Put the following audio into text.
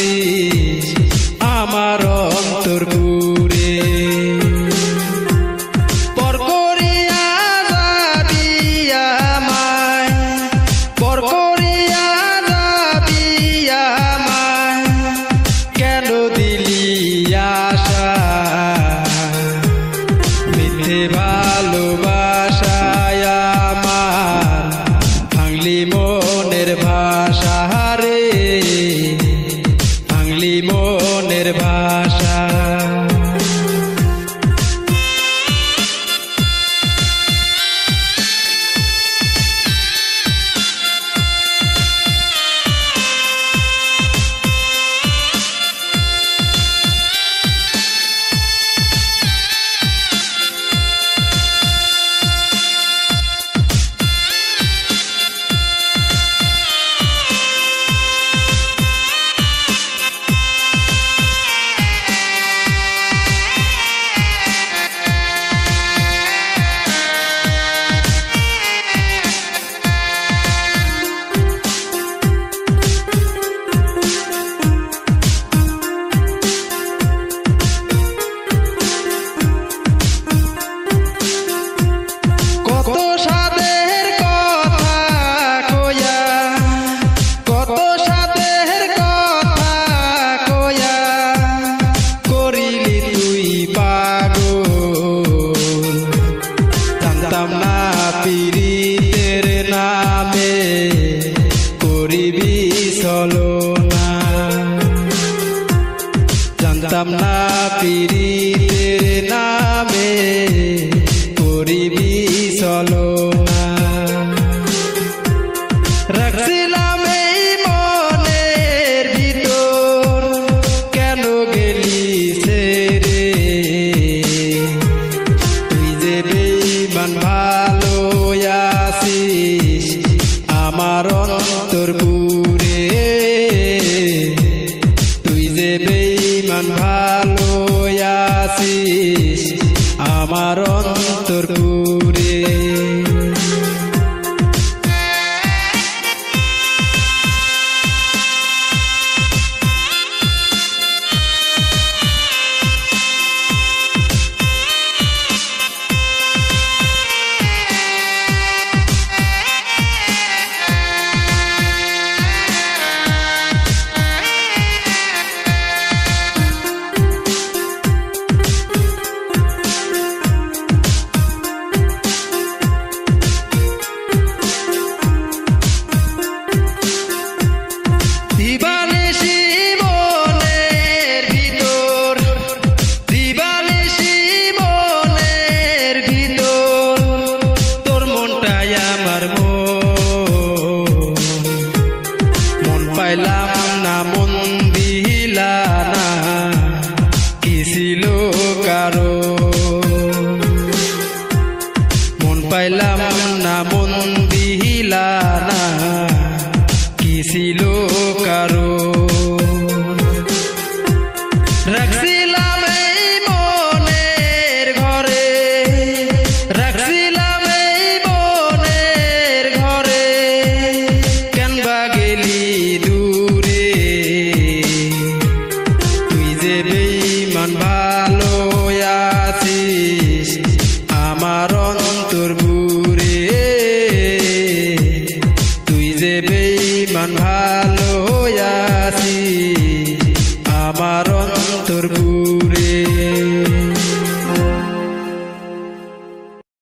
আসিস আমার অন্তর পুরে পর করিয়া যাবি আমায় পর করিয়া যাবি আমায় কেন দিলি আশা মিথ্যে ভালোবাসায় আমার ভাঙলি মনের ভাষা রে ভাঙলি মনের ভাষা পীড়িতের নামে করিবি ছলনা জানতাম না পীড়িতের নামে করিবি ছলনা রাখছিলাম এই মনের ভিতর কেন গেলি ছেড়ে তুই যে বেঈমান ভালো আসিস আমার অন্তর পুরে তুই যে বেঈমান ভালো আসিস আমার অন্তর পুরে পাইলাম না মন দিলা না কি ছিল কারো মন পাইলাম না মন দিলা না কি ছিল কারো রাখছিলাম এই মনের ঘরে রাখছিলাম এই মনের ঘরে কেন বা গেলি ভালো আছিস আমার অন্তর পুরে তুই যে বেঈমান ভালো আছিস